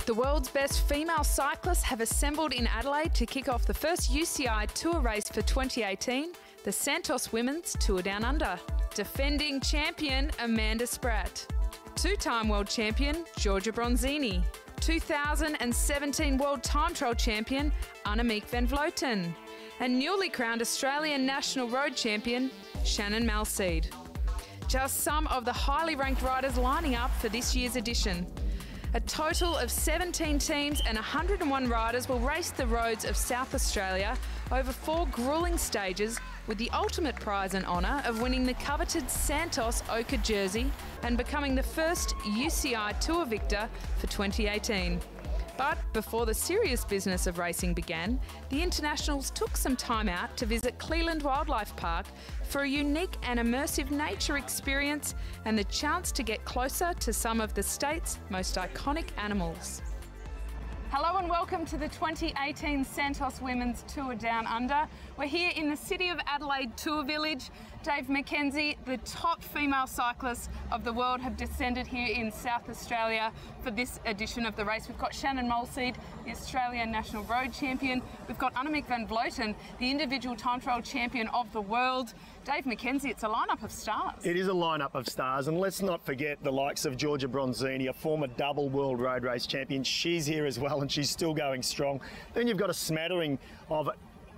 The world's best female cyclists have assembled in Adelaide to kick off the first UCI Tour race for 2018, the Santos Women's Tour Down Under. Defending champion Amanda Spratt, two-time world champion Georgia Bronzini, 2017 World Time Trial champion Annemiek van Vleuten, and newly crowned Australian National Road champion Shannon Malseed. Just some of the highly ranked riders lining up for this year's edition. A total of 17 teams and 101 riders will race the roads of South Australia over 4 gruelling stages, with the ultimate prize and honour of winning the coveted Santos ochre jersey and becoming the first UCI Tour victor for 2018. But before the serious business of racing began, the internationals took some time out to visit Cleland Wildlife Park for a unique and immersive nature experience and the chance to get closer to some of the state's most iconic animals. Hello and welcome to the 2018 Santos Women's Tour Down Under. We're here in the City of Adelaide Tour Village. Dave McKenzie, the top female cyclists of the world, have descended here in South Australia for this edition of the race. We've got Shannon Malseed, the Australian National Road Champion. We've got Annemiek van Vleuten, the individual time trial champion of the world. Dave McKenzie, it's a lineup of stars. It is a lineup of stars, and let's not forget the likes of Georgia Bronzini, a former double world road race champion. She's here as well, and she's still going strong. Then you've got a smattering of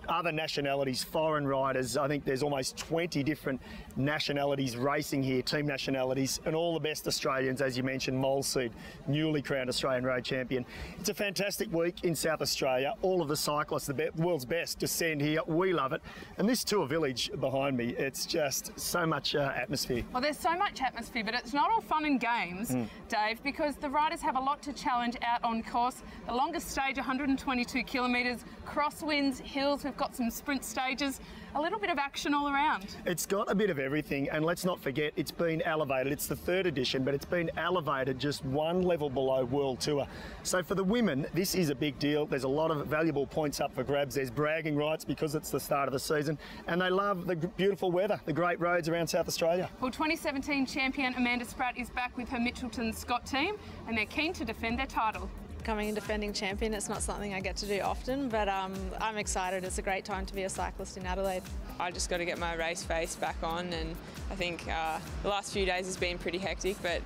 other nationalities, foreign riders. I think there's almost 20 different nationalities racing here, team nationalities, and all the best Australians, as you mentioned. Malseed, newly crowned Australian road champion. It's a fantastic week in South Australia. All of the cyclists, the world's best, descend here. We love it. And this tour village behind me, it's just so much atmosphere. Well, there's so much atmosphere, but it's not all fun and games, Dave, because the riders have a lot to challenge out on course. The longest stage, 122 kilometres, crosswinds, hills. We've got some sprint stages, a little bit of action all around. It's got a bit of everything, and let's not forget it's been elevated. It's the 3rd edition, but it's been elevated just one level below World Tour. So for the women, this is a big deal. There's a lot of valuable points up for grabs. There's bragging rights because it's the start of the season, and they love the beautiful weather, the great roads around South Australia. Well, 2017 champion Amanda Spratt is back with her Mitchelton Scott team, and they're keen to defend their title. Becoming a defending champion, it's not something I get to do often, but I'm excited. It's a great time to be a cyclist in Adelaide. I just got to get my race face back on, and I think the last few days has been pretty hectic, but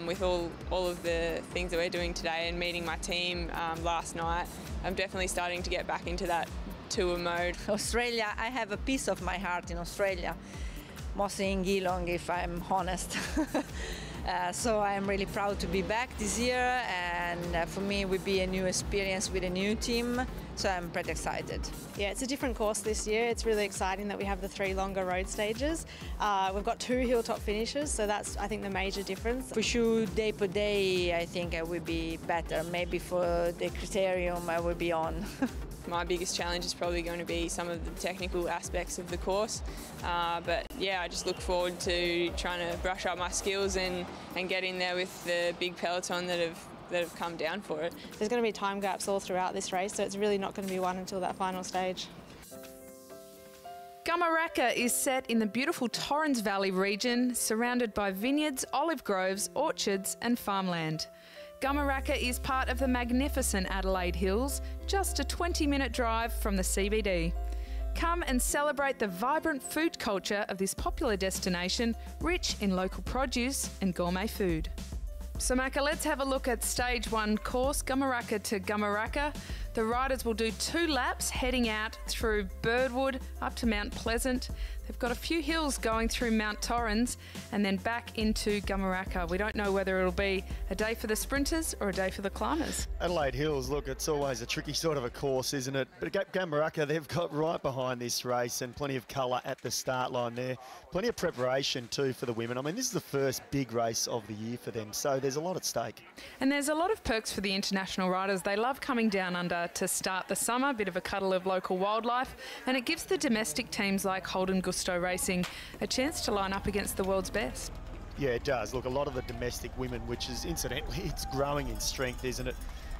with all of the things that we're doing today and meeting my team last night, I'm definitely starting to get back into that tour mode. Australia, I have a piece of my heart in Australia, mostly in Geelong, if I'm honest. So I'm really proud to be back this year, and for me it would be a new experience with a new team, so I'm pretty excited. Yeah, it's a different course this year. It's really exciting that we have the 3 longer road stages. We've got 2 hilltop finishes, so that's, I think, the major difference. For sure, day per day, I think I will be better. Maybe for the criterium I will be on. My biggest challenge is probably going to be some of the technical aspects of the course, but yeah, I just look forward to trying to brush up my skills and get in there with the big peloton that have come down for it. There's going to be time gaps all throughout this race, so it's really not going to be one until that final stage. Gummaraka is set in the beautiful Torrens Valley region, surrounded by vineyards, olive groves, orchards and farmland. Gummaraka is part of the magnificent Adelaide Hills, just a 20-minute drive from the CBD. Come and celebrate the vibrant food culture of this popular destination, rich in local produce and gourmet food. So Macca, let's have a look at Stage 1 course, Gummaraka to Gummaraka. The riders will do 2 laps heading out through Birdwood up to Mount Pleasant. They've got a few hills going through Mount Torrens and then back into Gummaraka. We don't know whether it'll be a day for the sprinters or a day for the climbers. Adelaide Hills, look, it's always a tricky sort of a course, isn't it? But Gummaraka, they've got right behind this race and plenty of colour at the start line there. Plenty of preparation too for the women. I mean, this is the first big race of the year for them, so there's a lot at stake. And there's a lot of perks for the international riders. They love coming down under to start the summer, a bit of a cuddle of local wildlife, and it gives the domestic teams like Holden Gusto Racing a chance to line up against the world's best. Yeah, it does. Look, a lot of the domestic women, which is incidentally, it's growing in strength, isn't it?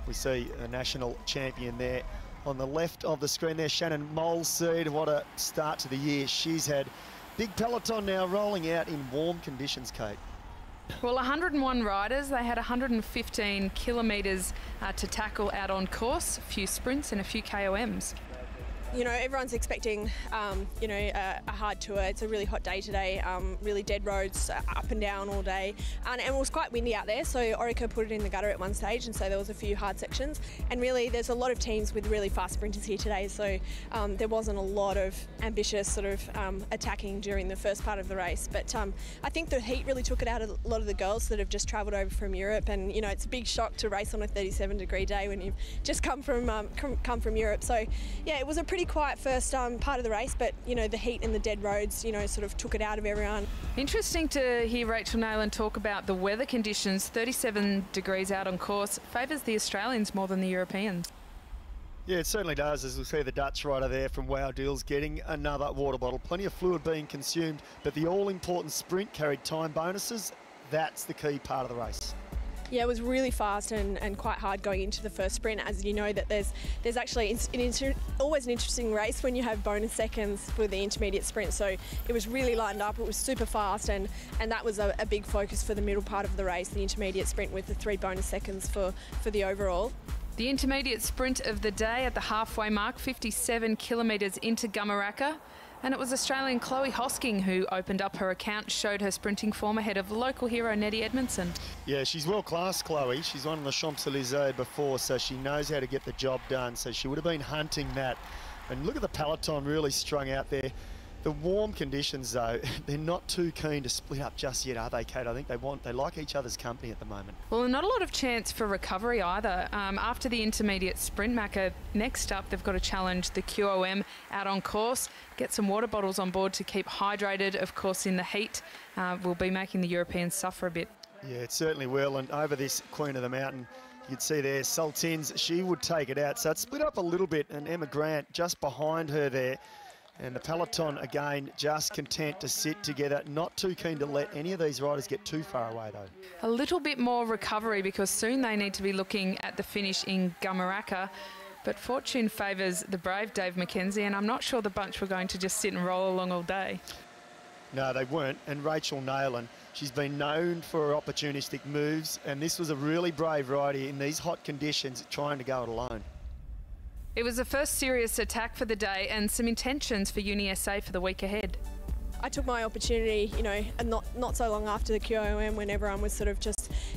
We see a national champion there on the left of the screen there, Shannon Malseed. What a start to the year she's had. Big peloton now rolling out in warm conditions, Kate. Well, 101 riders. They had 115 kilometres to tackle out on course, a few sprints and a few KOMs. You know, everyone's expecting, a hard tour. It's a really hot day today, really dead roads, up and down all day. And it was quite windy out there, so Orica put it in the gutter at one stage, and so there was a few hard sections. And really, there's a lot of teams with really fast sprinters here today, so there wasn't a lot of ambitious sort of attacking during the first part of the race. But I think the heat really took it out of a lot of the girls that have just travelled over from Europe. And, you know, it's a big shock to race on a 37-degree day when you've just come from Europe. So, yeah, it was a pretty quiet first part of the race, but you know, the heat and the dead roads, you know, sort of took it out of everyone. Interesting to hear Rachel Nehlen talk about the weather conditions. 37 degrees out on course favours the Australians more than the Europeans. Yeah, it certainly does, as we'll see the Dutch rider there from Wow Deals getting another water bottle. Plenty of fluid being consumed, but the all-important sprint carried time bonuses. That's the key part of the race. Yeah, it was really fast and quite hard going into the first sprint. As you know, that there's actually always an interesting race when you have bonus seconds for the intermediate sprint. So it was really lined up. It was super fast, and that was a big focus for the middle part of the race, the intermediate sprint with the 3 bonus seconds for the overall. The intermediate sprint of the day at the halfway mark, 57 kilometres into Gummaraka. And it was Australian Chloe Hosking who opened up her account, showed her sprinting form ahead of local hero Annette Edmondson. Yeah, she's world class, Chloe. She's won the Champs-Élysées before, so she knows how to get the job done. So she would have been hunting that. And look at the peloton really strung out there. The warm conditions, though, they're not too keen to split up just yet, are they, Kate? I think they like each other's company at the moment. Well, not a lot of chance for recovery either. After the intermediate sprint, Macca, next up, they've got to challenge the QOM out on course, get some water bottles on board to keep hydrated, of course, in the heat. Will be making the Europeans suffer a bit. Yeah, it certainly will. And over this Queen of the Mountain, you'd see there, Sultins, she would take it out. So it split up a little bit, and Emma Grant just behind her there. And the peloton, again, just content to sit together, not too keen to let any of these riders get too far away, though. A little bit more recovery because soon they need to be looking at the finish in Gummaraka. But fortune favours the brave Dave McKenzie, and I'm not sure the bunch were going to just sit and roll along all day. No, they weren't. And Rachel Nehlen, she's been known for her opportunistic moves, and this was a really brave rider in these hot conditions trying to go it alone. It was the first serious attack for the day and some intentions for UniSA for the week ahead. I took my opportunity, you know, and not so long after the QOM, when everyone was sort of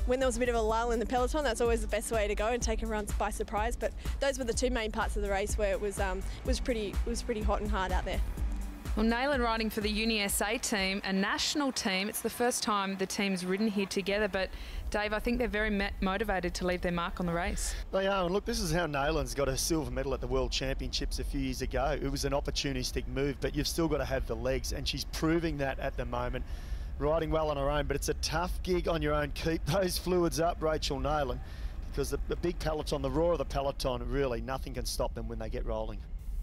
when there was a bit of a lull in the peloton. That's always the best way to go and take everyone by surprise. But those were the 2 main parts of the race where it was pretty hot and hard out there. Well, Nehlen riding for the UniSA team, a national team. It's the first time the team's ridden here together, but Dave, I think they're very motivated to leave their mark on the race. They are, and look, this is how Nehlen's got a silver medal at the World Championships a few years ago. It was an opportunistic move, but you've still got to have the legs, and she's proving that at the moment. Riding well on her own, but it's a tough gig on your own. Keep those fluids up, Rachel Nehlen, because the big peloton, the roar of the peloton, really nothing can stop them when they get rolling.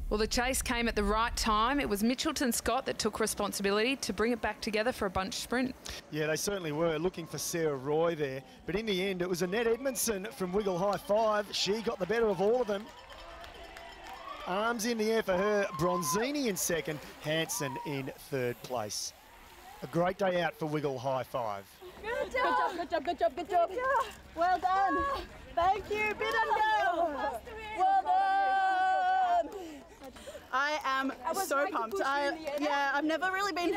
Well, the chase came at the right time. It was Mitchelton Scott that took responsibility to bring it back together for a bunch sprint. Yeah, they certainly were looking for Sarah Roy there. But in the end, it was Annette Edmondson from Wiggle High 5. She got the better of all of them. Arms in the air for her. Bronzini in second. Hansen in third place. A great day out for Wiggle High 5. Good job, good job, good job, good job. Well done. Thank you, bid and go. Well done. I am so pumped. I've never really been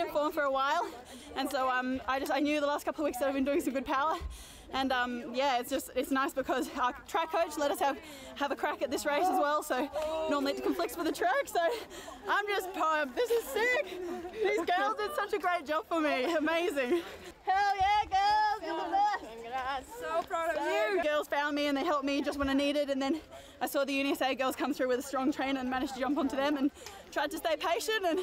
in form for a while, and so I knew the last couple of weeks that I've been doing some good power, and it's nice because our track coach let us have a crack at this race as well. So normally it conflicts with the track, so I'm just pumped. This is sick. These girls did such a great job for me. Amazing. Hell yeah, girls, you're the best. Congrats. So proud of you. Girls found me and they helped me just when I needed, and then I saw the UniSA girls come through with a strong trainer and managed to jump onto them and tried to stay patient, and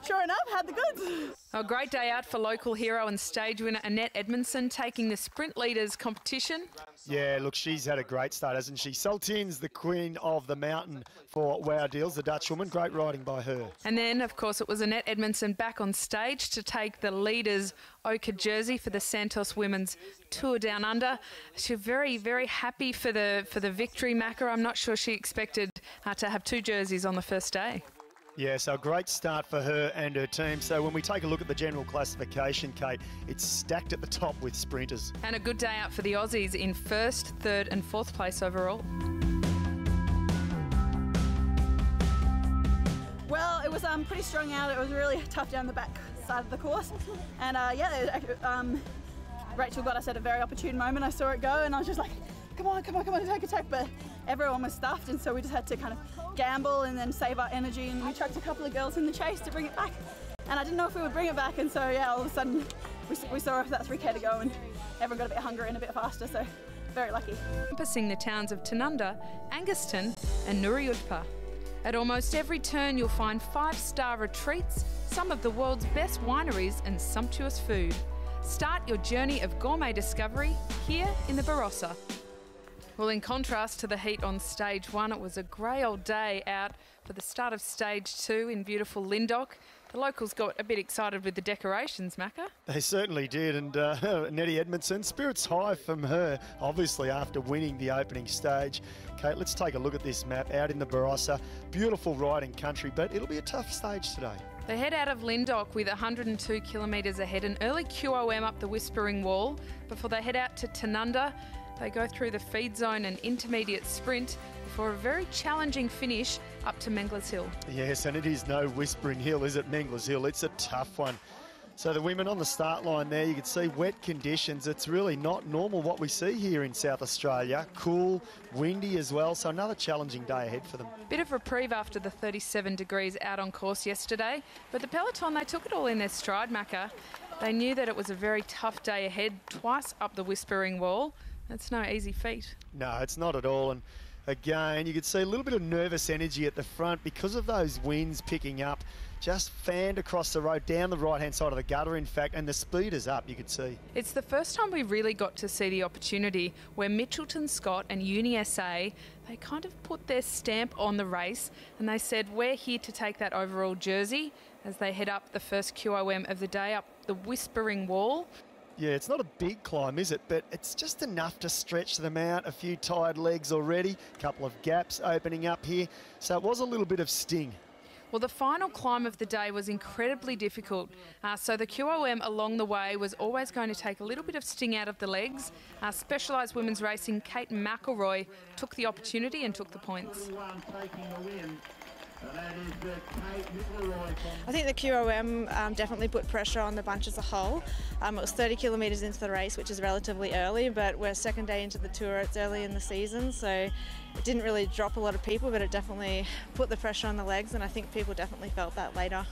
sure enough, had the goods. A great day out for local hero and stage winner Annette Edmondson taking the sprint leaders competition. Yeah, look, she's had a great start, hasn't she? Sultins, the Queen of the Mountain for Wow Deals, the Dutch woman. Great riding by her. And then, of course, it was Annette Edmondson back on stage to take the leaders' ochre jersey for the Santos Women's Tour Down Under. She's very, very happy for the victory, Macca. I'm not sure she expected to have 2 jerseys on the first day. Yeah, so a great start for her and her team. So when we take a look at the general classification, Kate, it's stacked at the top with sprinters. And a good day out for the Aussies in 1st, 3rd and 4th place overall. Well, it was pretty strung out. It was really tough down the back side of the course. And Rachel got us at a very opportune moment. I saw it go and I was just like, come on, take. But everyone was stuffed, and so we just had to kind of gamble and then save our energy, and we chucked a couple of girls in the chase to bring it back. And I didn't know if we would bring it back, and so yeah, all of a sudden we saw that 3K to go and everyone got a bit hungry and a bit faster, so very lucky. Encompassing the towns of Tanunda, Anguston and Nuriyutpa. At almost every turn you'll find 5-star retreats, some of the world's best wineries and sumptuous food. Start your journey of gourmet discovery here in the Barossa. Well, in contrast to the heat on stage 1, it was a grey old day out for the start of stage 2 in beautiful Lyndoch. The locals got a bit excited with the decorations, Macca. They certainly did, and Annette Edmondson, spirits high from her, obviously after winning the opening stage. Kate, let's take a look at this map out in the Barossa. Beautiful riding country, but it'll be a tough stage today. They head out of Lyndoch with 102 kilometres ahead, an early QOM up the Whispering Wall before they head out to Tanunda. They go through the feed zone and intermediate sprint before a very challenging finish up to Mengler's Hill. Yes, and it is no Whispering Hill, is it, Mengler's Hill? It's a tough one. So the women on the start line there, you can see wet conditions. It's really not normal what we see here in South Australia. Cool, windy as well, so another challenging day ahead for them. Bit of reprieve after the 37 degrees out on course yesterday, but the peloton, they took it all in their stride, Macca. They knew that it was a very tough day ahead, twice up the Whispering Wall. It's no easy feat. No, it's not at all. And again, you could see a little bit of nervous energy at the front because of those winds picking up. Just fanned across the road, down the right-hand side of the gutter, in fact, and the speed is up, you could see. It's the first time we really got to see the opportunity where Mitchelton Scott and Uni SA, they kind of put their stamp on the race, and they said, we're here to take that overall jersey as they head up the first QOM of the day, up the Whispering Wall. Yeah, it's not a big climb, is it? But it's just enough to stretch them out. A few tired legs already, a couple of gaps opening up here. So it was a little bit of sting. Well, the final climb of the day was incredibly difficult. So the QOM along the way was always going to take a little bit of sting out of the legs. Specialised women's racing, Kate Mcilroy, took the opportunity and took the points. I think the QOM definitely put pressure on the bunch as a whole. It was 30 kilometres into the race, which is relatively early, but we're second day into the tour, it's early in the season, so it didn't really drop a lot of people, but it definitely put the pressure on the legs, and I think people definitely felt that later.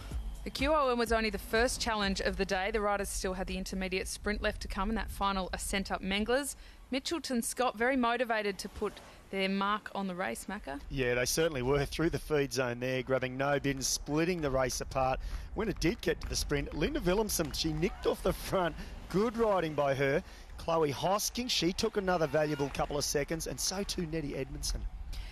The QOM was only the first challenge of the day. The riders still had the intermediate sprint left to come in that final ascent up Menglers. Mitchelton Scott very motivated to put their mark on the race, Macca. Yeah, they certainly were through the feed zone there, grabbing no bins, splitting the race apart. When it did get to the sprint, Linda Willemsen, she nicked off the front. Good riding by her. Chloe Hosking, she took another valuable couple of seconds, and so too Nettie Edmondson.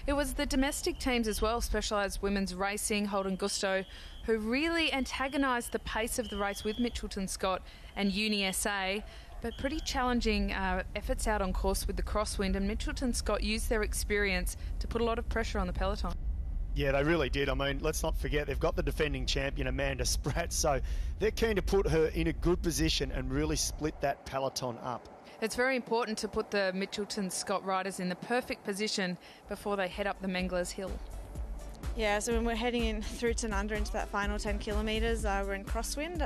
It was the domestic teams as well, Specialised Women's Racing, Holden Gusto, who really antagonised the pace of the race with Mitchelton Scott and Uni SA. But pretty challenging efforts out on course with the crosswind, and Mitchelton Scott used their experience to put a lot of pressure on the peloton. Yeah, they really did. I mean, let's not forget they've got the defending champion Amanda Spratt, so they're keen to put her in a good position and really split that peloton up. It's very important to put the Mitchelton Scott riders in the perfect position before they head up the Menglers Hill. Yeah, so when we're heading in through Tanunda into that final 10 kilometres, we're in crosswind.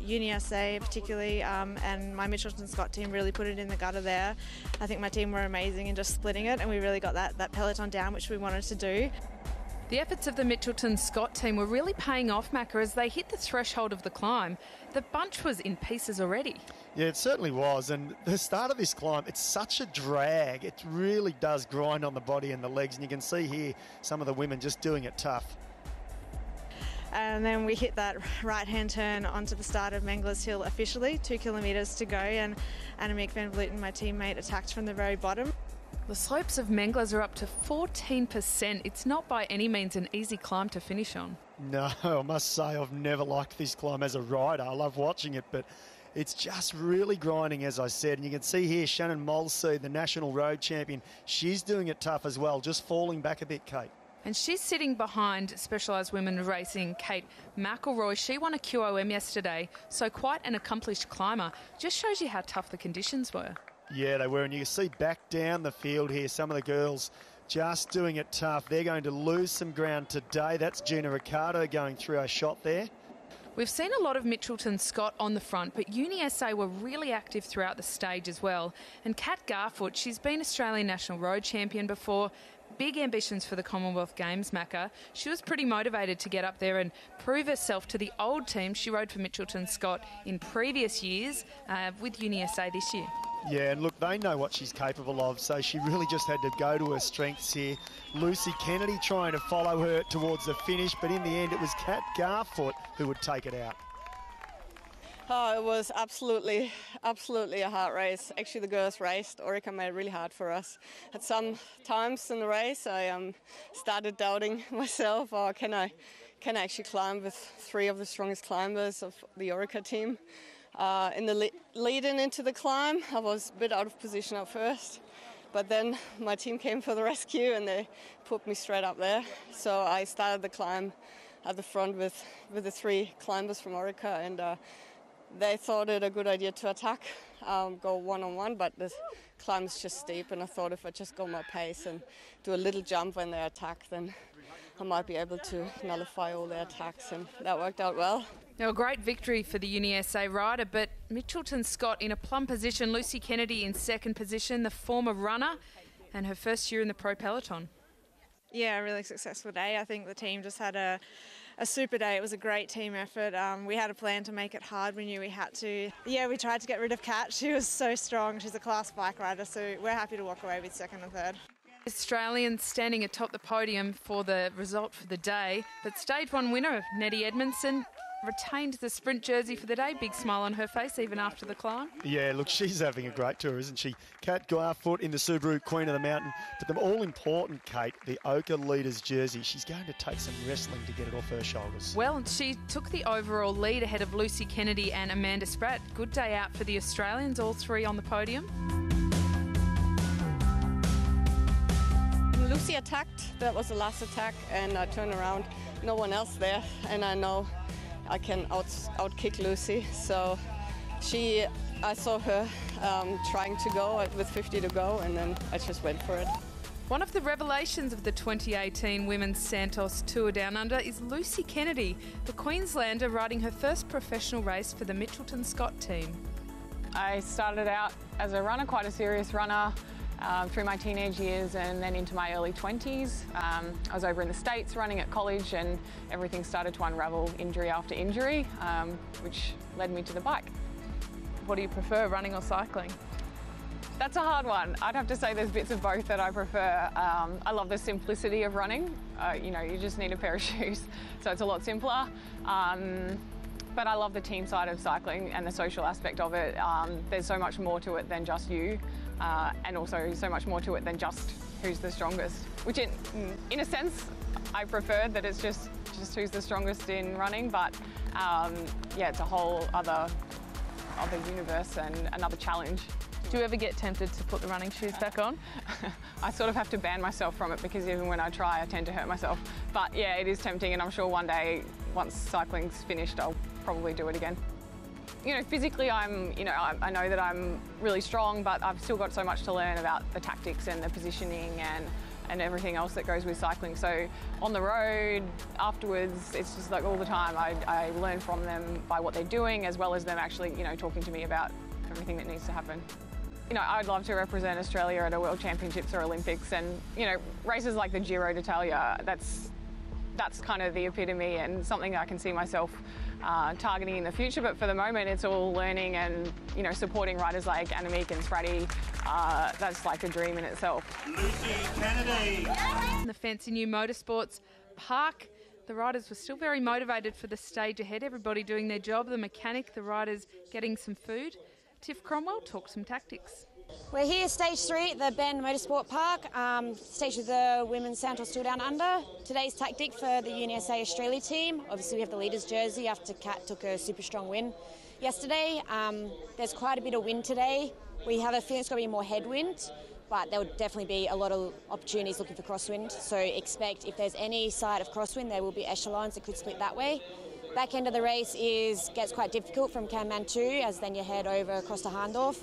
Uni SA particularly, and my Mitchelton Scott team really put it in the gutter there. I think my team were amazing in just splitting it, and we really got that peloton down, which we wanted to do. The efforts of the Mitchelton Scott team were really paying off, Macca, as they hit the threshold of the climb. The bunch was in pieces already. Yeah, it certainly was. And the start of this climb, it's such a drag. It really does grind on the body and the legs. And you can see here some of the women just doing it tough. And then we hit that right-hand turn onto the start of Menglers Hill officially, 2 kilometres to go. And Annemiek van Vleuten, my teammate, attacked from the very bottom. The slopes of Menglers are up to 14%. It's not by any means an easy climb to finish on. No, I must say I've never liked this climb as a rider. I love watching it, but it's just really grinding, as I said. And you can see here Shannon Molsey, the national road champion, she's doing it tough as well, just falling back a bit, Kate. And she's sitting behind Specialised Women Racing Kate Mcilroy. She won a QOM yesterday, so quite an accomplished climber. Just shows you how tough the conditions were. Yeah, they were, and you can see back down the field here, some of the girls just doing it tough. They're going to lose some ground today. That's Jenna Ricardo going through our shot there. We've seen a lot of Mitchelton Scott on the front, but UniSA were really active throughout the stage as well. And Kat Garfoot, she's been Australian National Road Champion before. Big ambitions for the Commonwealth Games, Macca. She was pretty motivated to get up there and prove herself to the old team. She rode for Mitchelton Scott in previous years with UniSA this year. Yeah, and look, they know what she's capable of, so she really just had to go to her strengths here. Lucy Kennedy trying to follow her towards the finish, but in the end it was Kat Garfoot who would take it out. Oh, it was absolutely a hard race. Actually, the girls raced. Orica made it really hard for us. At some times in the race, I started doubting myself. Oh, can I actually climb with three of the strongest climbers of the Orica team? In the lead-in into the climb, I was a bit out of position at first, but then my team came for the rescue and they put me straight up there. So I started the climb at the front with the three climbers from Orica, and they thought it a good idea to attack, go one-on-one, but the climb is just steep, and I thought if I just go my pace and do a little jump when they attack, then I might be able to nullify all their attacks, and that worked out well. Now, a great victory for the UniSA rider, but Mitchelton Scott in a plum position, Lucy Kennedy in second position, the former runner, and her first year in the pro peloton. Yeah, a really successful day. I think the team just had a super day. It was a great team effort. We had a plan to make it hard. We knew we had to. Yeah, we tried to get rid of Kat. She was so strong. She's a class bike rider, so we're happy to walk away with second and third. Australians standing atop the podium for the result for the day, but stage one winner, Annette Edmondson, retained the sprint jersey for the day. Big smile on her face even after the climb. Yeah, look, she's having a great tour, isn't she? Kat Garfoot in the Subaru Queen of the Mountain. But the all-important, Kate, the Ochre Leaders jersey. She's going to take some wrestling to get it off her shoulders. Well, she took the overall lead ahead of Lucy Kennedy and Amanda Spratt. Good day out for the Australians, all three on the podium. Lucy attacked. That was the last attack, and I turned around. No one else there, and I know I can out-kick Lucy. So I saw her trying to go with 50 to go, and then I just went for it. One of the revelations of the 2018 Women's Santos Tour Down Under is Lucy Kennedy, the Queenslander riding her first professional race for the Mitchelton Scott team. I started out as a runner, quite a serious runner, through my teenage years and then into my early 20s. I was over in the States running at college, and everything started to unravel injury after injury, which led me to the bike. What do you prefer, running or cycling? That's a hard one. I'd have to say there's bits of both that I prefer. I love the simplicity of running. You just need a pair of shoes, so it's a lot simpler. But I love the team side of cycling and the social aspect of it. There's so much more to it than just you, and also so much more to it than just who's the strongest, which in a sense I prefer that it's just who's the strongest in running, but yeah, it's a whole other universe and another challenge. Do you ever get tempted to put the running shoes back on? I sort of have to ban myself from it, because even when I try I tend to hurt myself. But yeah, it is tempting, and I'm sure one day, once cycling's finished, I'll probably do it again. Physically I know that I'm really strong, but I've still got so much to learn about the tactics and the positioning and everything else that goes with cycling. So on the road, afterwards, it's just like all the time I learn from them by what they're doing, as well as them actually, talking to me about everything that needs to happen. I'd love to represent Australia at a World Championships or Olympics, and, races like the Giro d'Italia, that's kind of the epitome and something I can see myself targeting in the future. But for the moment, it's all learning and, supporting riders like Annemiek and Spratty. That's like a dream in itself. Lucy Kennedy. The Fancy New Motorsports Park, the riders were still very motivated for the stage ahead. Everybody doing their job, the mechanic, the riders getting some food. Tiff Cromwell talked some tactics. We're here, stage 3 at the Bend Motorsport Park, stage of the Women's Santos Tour Down Under. Today's tactic for the UniSA Australia team, obviously we have the leaders jersey after Kat took a super strong win yesterday. There's quite a bit of wind today. We have a feeling it's going to be more headwind. but there will definitely be a lot of opportunities looking for crosswind. So expect if there's any side of crosswind, there will be echelons that could split that way. Back end of the race gets quite difficult from Kanmantoo as then you head over across to Harndorf.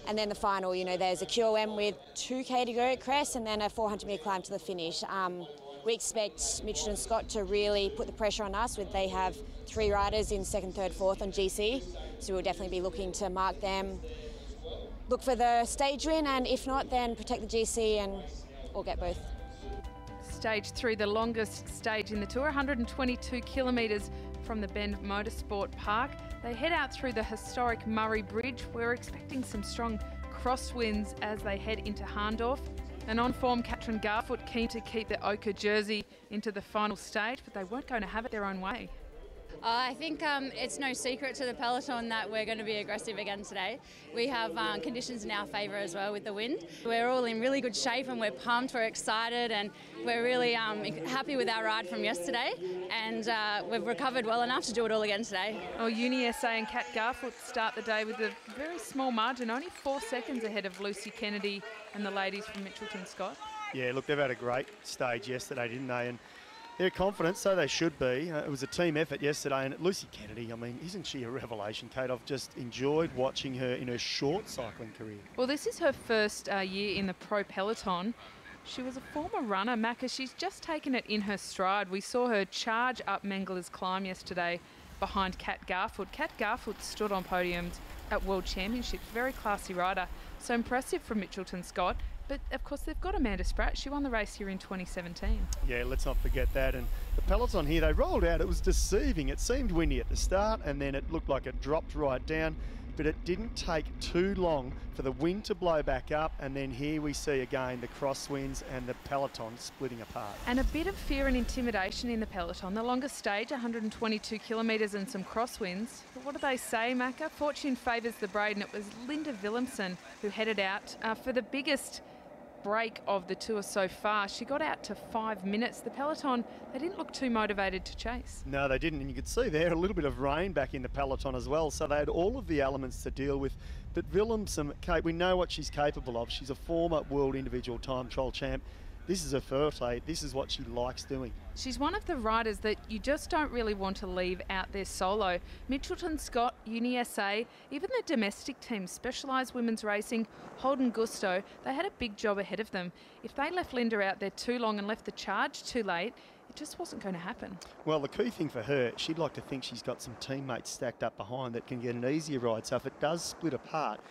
And then the final, there's a QOM with 2K to go at Crest and then a 400-metre climb to the finish. We expect Mitchelton Scott to really put the pressure on us. They have 3 riders in 2nd, 3rd, 4th on GC, so we'll definitely be looking to mark them, look for the stage win, and if not, then protect the GC or get both. Stage 3, the longest stage in the tour, 122 kilometres from the Bend Motorsport Park. They head out through the historic Murray Bridge. We're expecting some strong crosswinds as they head into Harndorf. And on form, Katrin Garfoot keen to keep the ochre jersey into the final stage, but they weren't going to have it their own way. I think it's no secret to the peloton that we're going to be aggressive again today. We have conditions in our favour as well with the wind. We're all in really good shape and we're pumped, we're excited, and we're really happy with our ride from yesterday, and we've recovered well enough to do it all again today. Well, Uni SA and Kat Garfoot start the day with a very small margin, only 4 seconds ahead of Lucy Kennedy and the ladies from Mitchelton Scott. Yeah, look, they've had a great stage yesterday, didn't they? And they're confident, so they should be. It was a team effort yesterday, and Lucy Kennedy, I mean, isn't she a revelation, Kate? I've just enjoyed watching her in her short cycling career. Well, this is her first year in the pro peloton. She was a former runner, Macca. She's just taken it in her stride. We saw her charge up Mengele's climb yesterday behind Kat Garfoot. Kat Garfoot stood on podiums at World Championships. Very classy rider. So impressive from Mitchelton Scott. But, of course, they've got Amanda Spratt. She won the race here in 2017. Yeah, let's not forget that. And the peloton here, they rolled out. It was deceiving. It seemed windy at the start, and then it looked like it dropped right down. But it didn't take too long for the wind to blow back up, and then here we see again the crosswinds and the peloton splitting apart. And a bit of fear and intimidation in the peloton. The longest stage, 122 kilometres and some crosswinds. But what do they say, Macca? Fortune favours the brave, and it was Linda Willemsen who headed out for the biggest break of the tour so far. She got out to 5 minutes. The peloton, they didn't look too motivated to chase. No, they didn't, and you could see there a little bit of rain back in the peloton as well, so they had all of the elements to deal with. But Willemsen, Kate, we know what she's capable of. She's a former world individual time trial champ. This is her forte. This is what she likes doing. She's one of the riders that you just don't really want to leave out there solo. Mitchelton Scott, Uni SA, even the domestic teams, Specialised Women's Racing, Holden Gusto, they had a big job ahead of them. If they left Linda out there too long and left the charge too late, it just wasn't going to happen. Well, the key thing for her, she'd like to think she's got some teammates stacked up behind that can get an easier ride. So if it does split apart,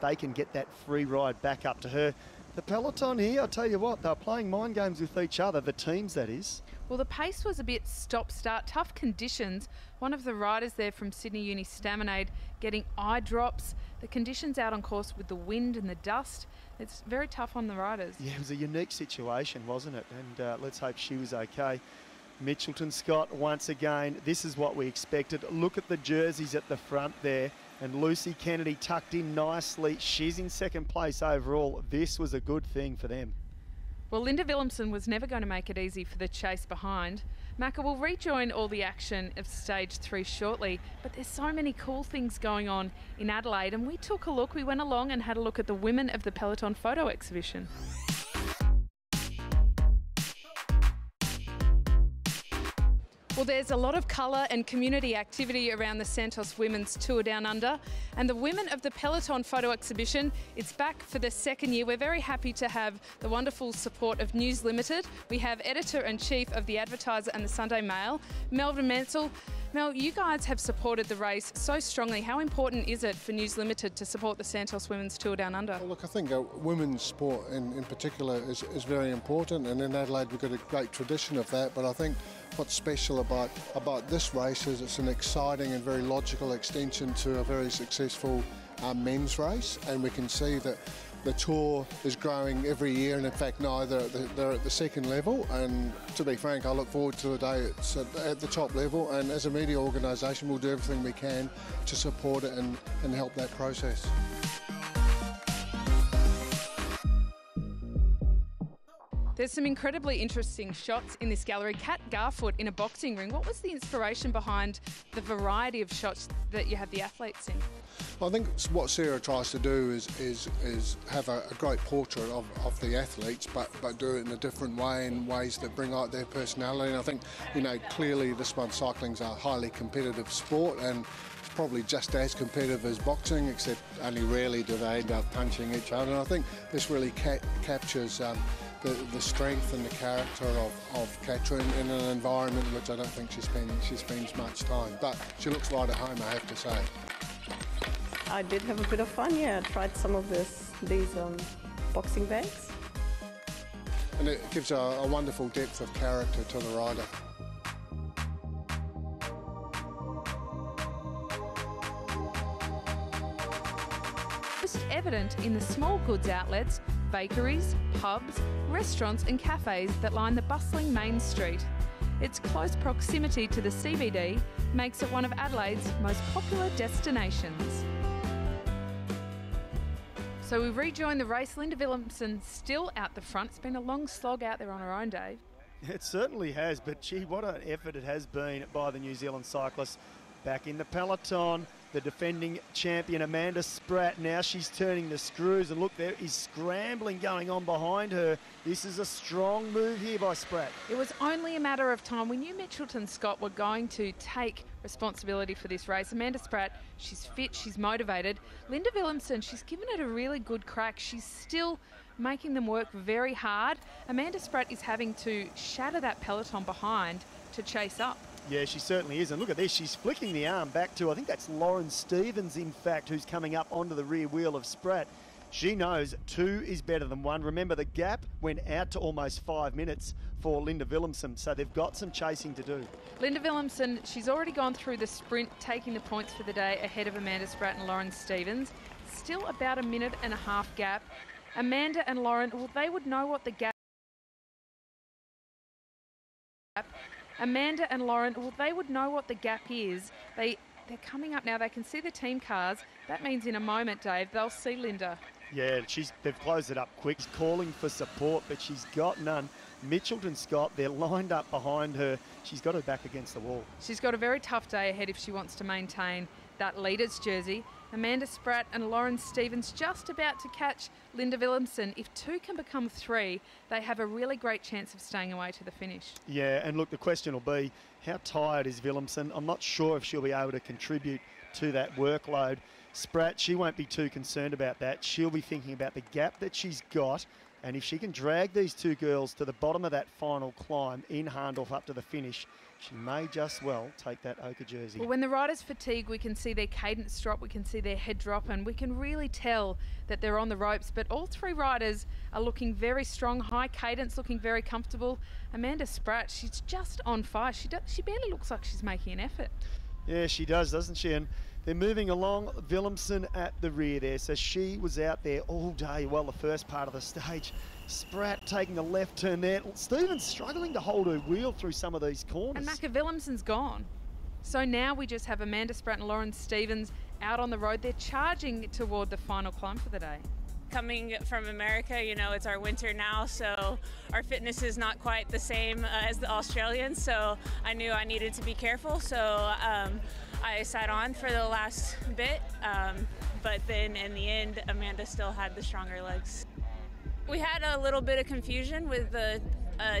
they can get that free ride back up to her. The peloton here, I'll tell you what, they're playing mind games with each other, the teams that is. Well, the pace was a bit stop-start, tough conditions. One of the riders there from Sydney Uni Staminade getting eye drops. The conditions out on course with the wind and the dust, it's very tough on the riders. Yeah, it was a unique situation, wasn't it? And let's hope she was okay. Mitchelton Scott, once again, this is what we expected. Look at the jerseys at the front there. And Lucy Kennedy tucked in nicely. She's in second place overall. This was a good thing for them. Well, Linda Willemsen was never going to make it easy for the chase behind. Macca will rejoin all the action of Stage 3 shortly, but there's so many cool things going on in Adelaide, and we took a look. We went along and had a look at the Women of the Peloton photo exhibition. Well, there's a lot of colour and community activity around the Santos Women's Tour Down Under, and the Women of the Peloton photo exhibition, it's back for the second year. We're very happy to have the wonderful support of News Limited. We have Editor-in-Chief of the Advertiser and the Sunday Mail, Melvin Mansell. Mel, you guys have supported the race so strongly. How important is it for News Limited to support the Santos Women's Tour Down Under? Well, look, I think women's sport in particular is very important, and in Adelaide we've got a great tradition of that, but I think what's special about this race is it's an exciting and very logical extension to a very successful men's race, and we can see that the tour is growing every year, and in fact now they're at the second level, and to be frank, I look forward to the day it's at the top level, and as a media organisation we'll do everything we can to support it and help that process. There's some incredibly interesting shots in this gallery. Kat Garfoot in a boxing ring. What was the inspiration behind the variety of shots that you have the athletes in? I think what Sarah tries to do is have a great portrait of the athletes, but do it in a different way, in ways that bring out their personality. And I think, you know, clearly this month cycling's a highly competitive sport, and it's probably just as competitive as boxing, except only rarely do they end up punching each other. And I think this really captures the strength and the character of Katrin in an environment in which I don't think she spends much time. But she looks right at home, I have to say. I did have a bit of fun, yeah. I tried some of these boxing bags. And it gives a wonderful depth of character to the rider. Most evident in the small goods outlets, bakeries, pubs, restaurants and cafes that line the bustling main street. Its close proximity to the CBD makes it one of Adelaide's most popular destinations. So we rejoin the race. Linda Willemsen still out the front. It's been a long slog out there on her own, Dave. It certainly has, but gee, what an effort it has been by the New Zealand cyclists. Back in the peloton, the defending champion Amanda Spratt. Now she's turning the screws, and look, there is scrambling going on behind her. This is a strong move here by Spratt. It was only a matter of time. We knew Mitchelton Scott were going to take responsibility for this race. Amanda Spratt, she's fit, she's motivated. Linda Willemsen, she's given it a really good crack. She's still making them work very hard. Amanda Spratt is having to shatter that peloton behind to chase up. Yeah, she certainly is. And look at this, she's flicking the arm back to, I think that's Lauren Stevens, in fact, who's coming up onto the rear wheel of Spratt. She knows 2 is better than 1. Remember, the gap went out to almost 5 minutes for Linda Willemsen, so they've got some chasing to do. Linda Willemsen, she's already gone through the sprint, taking the points for the day ahead of Amanda Spratt and Lauren Stevens. Still about a minute and a half gap. Amanda and Lauren, well, they would know what the gap... Amanda and Lauren, well, they would know what the gap is. They're coming up now. They can see the team cars. That means in a moment, Dave, they'll see Linda. Yeah, they've closed it up quick. She's calling for support, but she's got none. Mitchelton Scott, they're lined up behind her. She's got her back against the wall. She's got a very tough day ahead if she wants to maintain that leader's jersey. Amanda Spratt and Lauren Stevens just about to catch Linda Willemsen. If 2 can become 3, they have a really great chance of staying away to the finish. Yeah, and look, the question will be, how tired is Willemsen? I'm not sure if she'll be able to contribute to that workload. Spratt, she won't be too concerned about that. She'll be thinking about the gap that she's got, and if she can drag these 2 girls to the bottom of that final climb in Hahndorf up to the finish, she may just well take that ochre jersey. Well, when the riders fatigue, we can see their cadence drop, we can see their head drop, and we can really tell that they're on the ropes. But all 3 riders are looking very strong, high cadence, looking very comfortable. Amanda Spratt, she's just on fire. She barely looks like she's making an effort. Yeah, she does, doesn't she? And they're moving along. Willemsen at the rear there. So she was out there all day, well, the first part of the stage. Spratt taking a left turn there. Stevens struggling to hold her wheel through some of these corners. And Macca Willemsen's gone. So now we just have Amanda Spratt and Lauren Stevens out on the road. They're charging toward the final climb for the day. Coming from America, you know, it's our winter now, so our fitness is not quite the same as the Australians, so I knew I needed to be careful, so I sat on for the last bit, but then in the end, Amanda still had the stronger legs. We had a little bit of confusion with the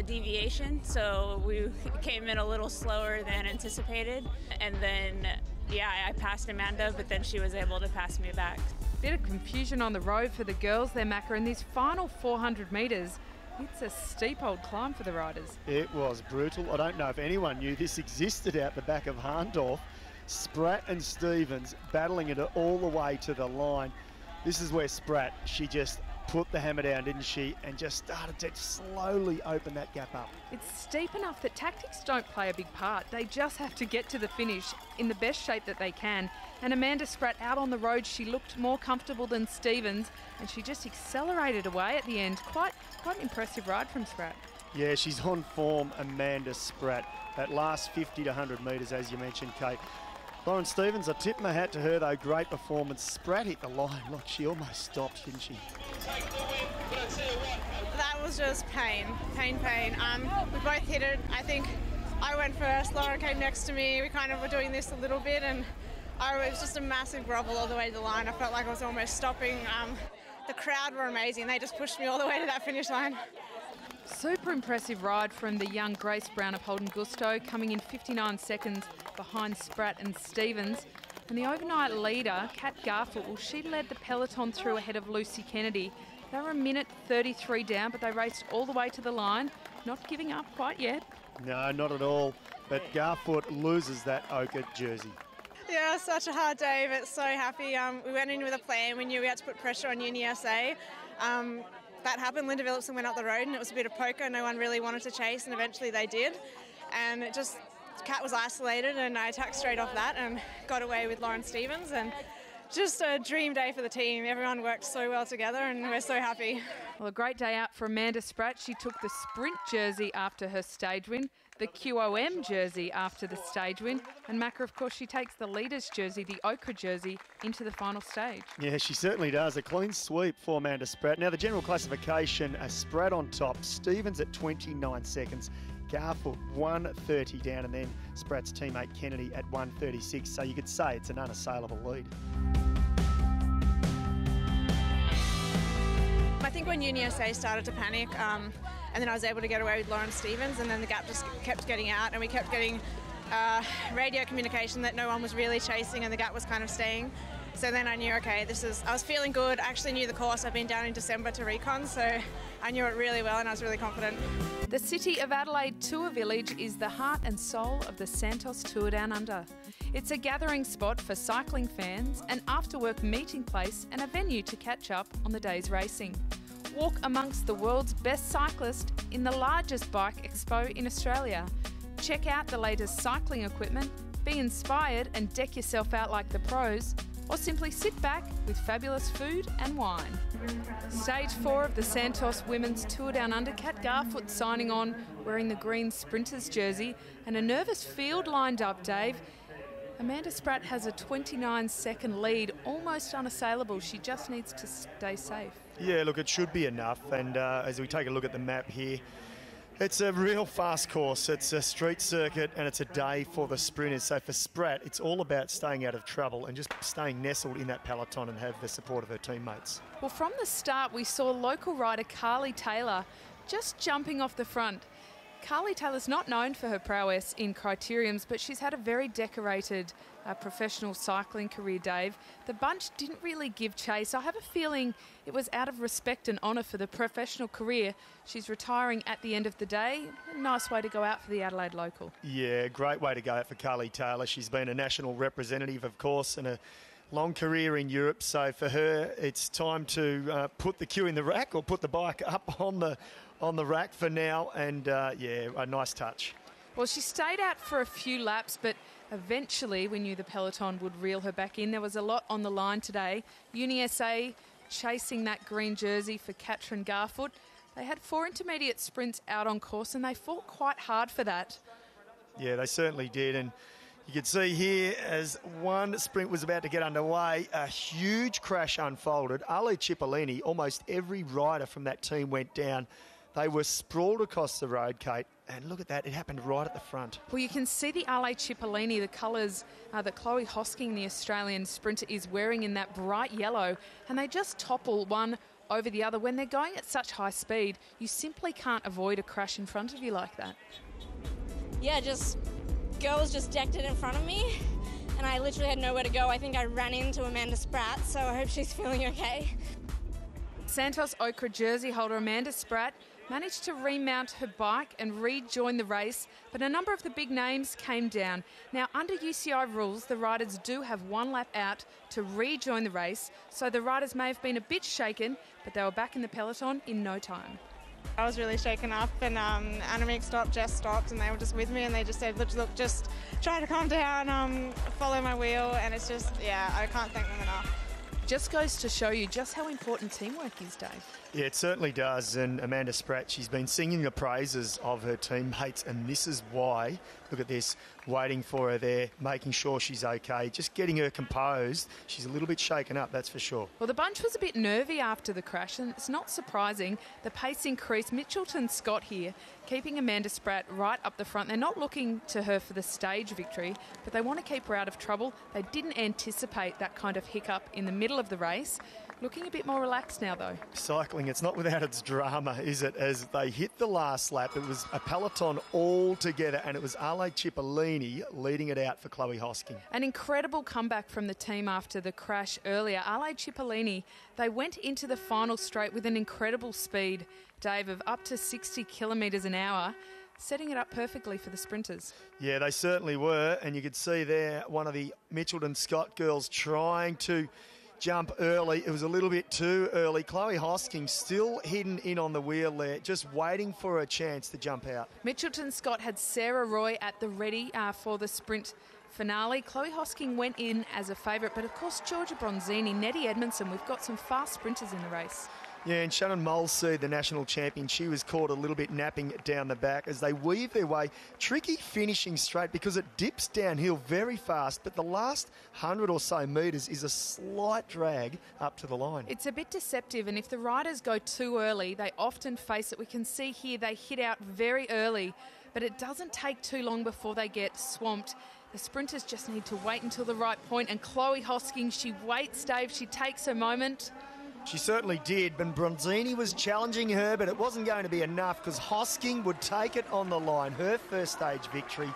deviation, so we came in a little slower than anticipated, and then, yeah, I passed Amanda, but then she was able to pass me back. Bit of confusion on the road for the girls there, Macca, and these final 400 metres, it's a steep old climb for the riders. It was brutal. I don't know if anyone knew this existed out the back of Hahndorf. Spratt and Stevens battling it all the way to the line. This is where Spratt, she just put the hammer down, didn't she, and just started to slowly open that gap up. It's steep enough that tactics don't play a big part. They just have to get to the finish in the best shape that they can. And Amanda Spratt out on the road, she looked more comfortable than Stevens, and she just accelerated away at the end. Quite an impressive ride from Spratt. Yeah, she's on form, Amanda Spratt. That last 50 to 100 metres, as you mentioned, Kate. Lauren Stevens, I tip my hat to her though, great performance. Spratt hit the line, look, she almost stopped, didn't she? Take the win, but I tell you what, That was just pain. We both hit it. I think I went first, Laura came next to me. We kind of were doing this a little bit, and it was just a massive grovel all the way to the line. I felt like I was almost stopping. The crowd were amazing. They just pushed me all the way to that finish line. Super impressive ride from the young Grace Brown of Holden Gusto, coming in 59 seconds behind Spratt and Stevens. And the overnight leader, Kat Garfoot, well, she led the peloton through ahead of Lucy Kennedy. They were a minute 33 down, but they raced all the way to the line, not giving up quite yet. No, not at all. But Garfoot loses that ochre jersey. Yeah, such a hard day, but so happy. We went in with a plan. We knew we had to put pressure on UniSA. That happened. Linda Phillipson went up the road and it was a bit of poker. No one really wanted to chase, and eventually they did. And it just, Kat was isolated and I attacked straight off that and got away with Lauren Stevens. And just a dream day for the team. Everyone worked so well together and we're so happy. Well, a great day out for Amanda Spratt. She took the sprint jersey after her stage win, the QOM jersey after the stage win, and Macca, of course, she takes the leader's jersey, the ochre jersey, into the final stage. Yeah, she certainly does. A clean sweep for Amanda Spratt. Now, the general classification, Spratt on top, Stevens at 29 seconds, Garfoot 130 down, and then Spratt's teammate Kennedy at 136. So you could say it's an unassailable lead. I think when UniSA started to panic, and then I was able to get away with Lauren Stevens, and then the gap just kept getting out, and we kept getting radio communication that no one was really chasing, and the gap was kind of staying. So then I knew, okay, I was feeling good. I actually knew the course. I've been down in December to recon, so I knew it really well and I was really confident. The City of Adelaide Tour Village is the heart and soul of the Santos Tour Down Under. It's a gathering spot for cycling fans, an after-work meeting place and a venue to catch up on the day's racing. Walk amongst the world's best cyclists in the largest bike expo in Australia. Check out the latest cycling equipment, be inspired and deck yourself out like the pros, or simply sit back with fabulous food and wine. Stage 4 of the Santos Women's Tour Down Under, Kat Garfoot signing on wearing the green Sprinters jersey, and a nervous field lined up, Dave. Amanda Spratt has a 29-second lead, almost unassailable. She just needs to stay safe. Yeah, look, it should be enough. And as we take a look at the map here, it's a real fast course. It's a street circuit and it's a day for the sprinters. So for Spratt, it's all about staying out of trouble and just staying nestled in that peloton and have the support of her teammates. Well, from the start, we saw local rider Carley Taylor just jumping off the front. Carley Taylor's not known for her prowess in criteriums, but she's had a very decorated professional cycling career, Dave. The bunch didn't really give chase. I have a feeling it was out of respect and honour for the professional career. She's retiring at the end of the day. A nice way to go out for the Adelaide local. Yeah, great way to go out for Carley Taylor. She's been a national representative, of course, and a long career in Europe. So for her, it's time to put the cue in the rack or put the bike up on the rack for now. And yeah, a nice touch. Well, she stayed out for a few laps, but eventually we knew the peloton would reel her back in. There was a lot on the line today. UniSA chasing that green jersey for Katrin Garfoot. They had 4 intermediate sprints out on course and they fought quite hard for that. Yeah, they certainly did. And you can see here as one sprint was about to get underway, a huge crash unfolded. Ali Cipollini, almost every rider from that team went down. They were sprawled across the road, Kate, and look at that, it happened right at the front. Well, you can see the Ale Cipollini, the colours that Chloe Hosking, the Australian sprinter, is wearing in that bright yellow, and they just topple one over the other. When they're going at such high speed, you simply can't avoid a crash in front of you like that. Yeah, girls just decked it in front of me, and I literally had nowhere to go. I think I ran into Amanda Spratt, so I hope she's feeling okay. Santos ochre jersey holder Amanda Spratt managed to remount her bike and rejoin the race, but a number of the big names came down. Now, under UCI rules, the riders do have 1 lap out to rejoin the race, so the riders may have been a bit shaken, but they were back in the peloton in no time. I was really shaken up, and Annemiek stopped, Jess stopped, and they were just with me, and they just said, look, just try to calm down, follow my wheel, and it's just, yeah, I can't thank them enough. Just goes to show you just how important teamwork is, Dave. Yeah, it certainly does. And Amanda Spratt, she's been singing the praises of her teammates, and this is why, look at this, waiting for her there, making sure she's okay, just getting her composed. She's a little bit shaken up, that's for sure. Well, the bunch was a bit nervy after the crash, and it's not surprising. The pace increased. Mitchelton Scott here, keeping Amanda Spratt right up the front. They're not looking to her for the stage victory, but they want to keep her out of trouble. They didn't anticipate that kind of hiccup in the middle of the race. Looking a bit more relaxed now, though. Cycling, it's not without its drama, is it? As they hit the last lap, it was a peloton all together, and it was Ale Cipollini leading it out for Chloe Hosking. An incredible comeback from the team after the crash earlier. Ale Cipollini, they went into the final straight with an incredible speed, Dave, of up to 60 kilometres an hour, setting it up perfectly for the sprinters. Yeah, they certainly were, and you could see there one of the Mitchelton Scott girls trying to jump early. It was a little bit too early. Chloe Hosking still hidden in on the wheel there, just waiting for a chance to jump out. Mitchelton Scott had Sarah Roy at the ready for the sprint finale. Chloe Hosking went in as a favourite, but of course Georgia Bronzini, Annette Edmondson, we've got some fast sprinters in the race. Yeah, and Shannon Mulseed, the national champion, she was caught a little bit napping down the back as they weave their way. Tricky finishing straight because it dips downhill very fast, but the last 100 or so metres is a slight drag up to the line. It's a bit deceptive, and if the riders go too early, they often face it. We can see here they hit out very early, but it doesn't take too long before they get swamped. The sprinters just need to wait until the right point, and Chloe Hosking, she waits, Dave, she takes her moment. She certainly did, but Bronzini was challenging her, but it wasn't going to be enough because Hosking would take it on the line. Her first stage victory,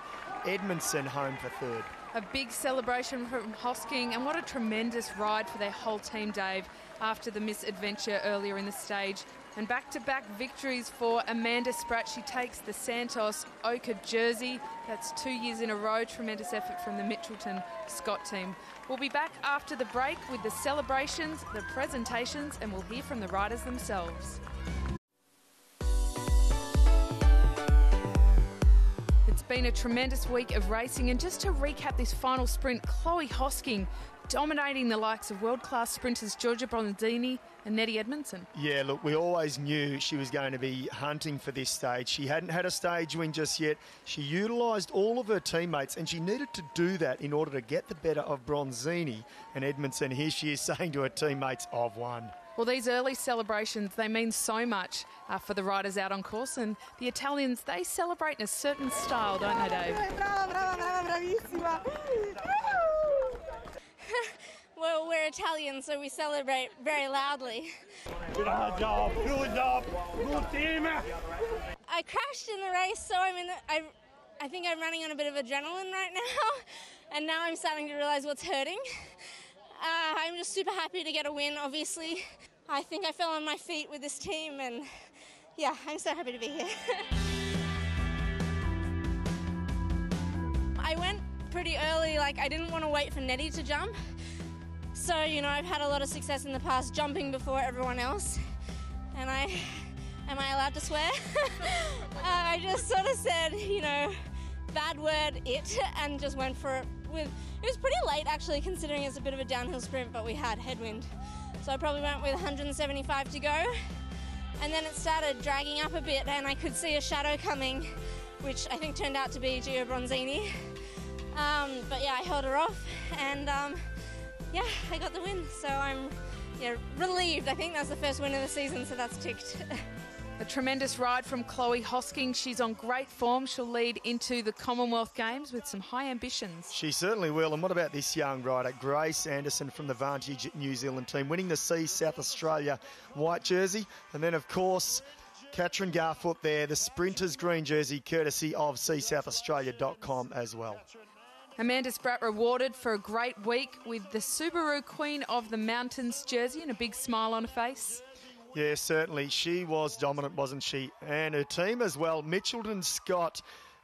Edmondson home for third. A big celebration from Hosking, and what a tremendous ride for their whole team, Dave, after the misadventure earlier in the stage. And back-to-back victories for Amanda Spratt. She takes the Santos ochre jersey. That's 2 years in a row. Tremendous effort from the Mitchelton Scott team. We'll be back after the break with the celebrations, the presentations, and we'll hear from the riders themselves. It's been a tremendous week of racing, and just to recap this final sprint, Chloe Hosking dominating the likes of world-class sprinters Georgia Bronzini and Annette Edmondson. Yeah, look, we always knew she was going to be hunting for this stage. She hadn't had a stage win just yet. She utilised all of her teammates, and she needed to do that in order to get the better of Bronzini and Edmondson. Here she is saying to her teammates, "I've won." Well, these early celebrations, they mean so much for the riders out on course, and the Italians, they celebrate in a certain style, don't they, Dave? Bravissima. Well, we're Italian, so we celebrate very loudly. Good job, good job, good team. I crashed in the race, so I think I'm running on a bit of adrenaline right now, and now I'm starting to realise what's hurting. I'm just super happy to get a win, obviously. I think I fell on my feet with this team, and yeah, I'm so happy to be here. I went pretty early, like I didn't want to wait for Nettie to jump. So, you know, I've had a lot of success in the past jumping before everyone else. And am I allowed to swear? I just sort of said, you know, bad word, it, and just went for it with, it was pretty late actually considering it's a bit of a downhill sprint, but we had headwind. So I probably went with 175 to go. And then it started dragging up a bit and I could see a shadow coming, which I think turned out to be Gio Bronzini. But yeah, I held her off and yeah, I got the win. So I'm relieved. I think that's the first win of the season, so that's ticked. A tremendous ride from Chloe Hosking. She's on great form. She'll lead into the Commonwealth Games with some high ambitions. She certainly will. And what about this young rider, Grace Anderson from the Vantage New Zealand team, winning the C South Australia white jersey. And then, of course, Katrin Garfoot there, the Sprinters green jersey, courtesy of csouthaustralia.com as well. Amanda Spratt rewarded for a great week with the Subaru Queen of the Mountains jersey and a big smile on her face. Yeah, certainly. She was dominant, wasn't she? And her team as well. Mitchelton Scott,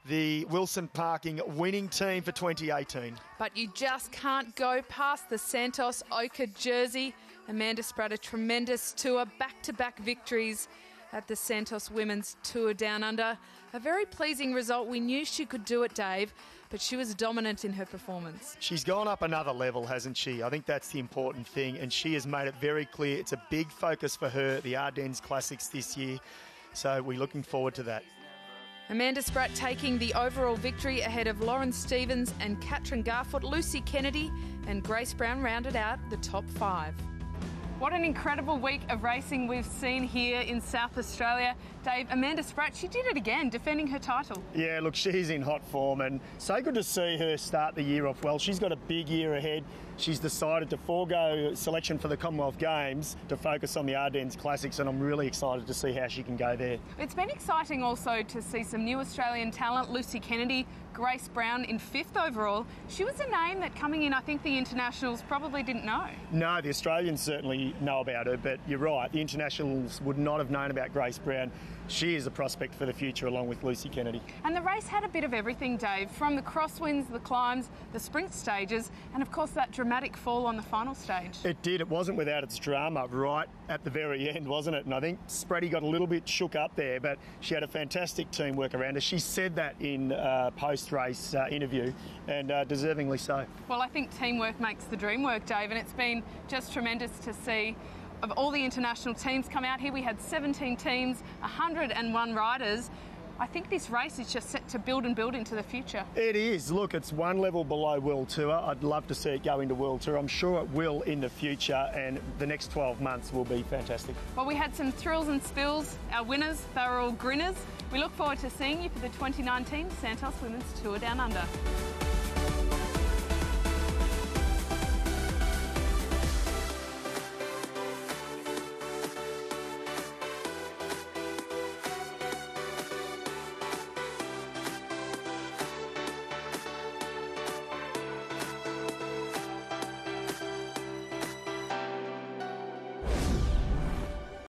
the Wilson Parking winning team for 2018. But you just can't go past the Santos ochre jersey. Amanda Spratt, a tremendous tour, back-to-back victories at the Santos Women's Tour Down Under. A very pleasing result. We knew she could do it, Dave, but she was dominant in her performance. She's gone up another level, hasn't she? I think that's the important thing, and she has made it very clear it's a big focus for her, the Ardennes Classics this year, so we're looking forward to that. Amanda Spratt taking the overall victory ahead of Lauren Stevens and Katrin Garfoot. Lucy Kennedy and Grace Brown rounded out the top 5. What an incredible week of racing we've seen here in South Australia. Dave, Amanda Spratt, she did it again, defending her title. Yeah, look, she's in hot form and so good to see her start the year off well. She's got a big year ahead. She's decided to forego selection for the Commonwealth Games to focus on the Ardennes Classics, and I'm really excited to see how she can go there. It's been exciting also to see some new Australian talent. Lucy Kennedy, Grace Brown in 5th overall. She was a name that coming in, I think the internationals probably didn't know. No, the Australians certainly know about her, but you're right, the internationals would not have known about Grace Brown. She is a prospect for the future along with Lucy Kennedy. And the race had a bit of everything, Dave, from the crosswinds, the climbs, the sprint stages, and of course that dramatic fall on the final stage. It did. It wasn't without its drama right at the very end, wasn't it? And I think Spratty got a little bit shook up there, but she had a fantastic teamwork around her. She said that in post-race interview, and deservingly so. Well, I think teamwork makes the dream work, Dave, and it's been just tremendous to see of all the international teams come out here. We had 17 teams, 101 riders. I think this race is just set to build and build into the future. It is. Look, it's one level below World Tour. I'd love to see it go into World Tour. I'm sure it will in the future, and the next 12 months will be fantastic. Well, we had some thrills and spills. Our winners, they were all grinners. We look forward to seeing you for the 2019 Santos Women's Tour Down Under.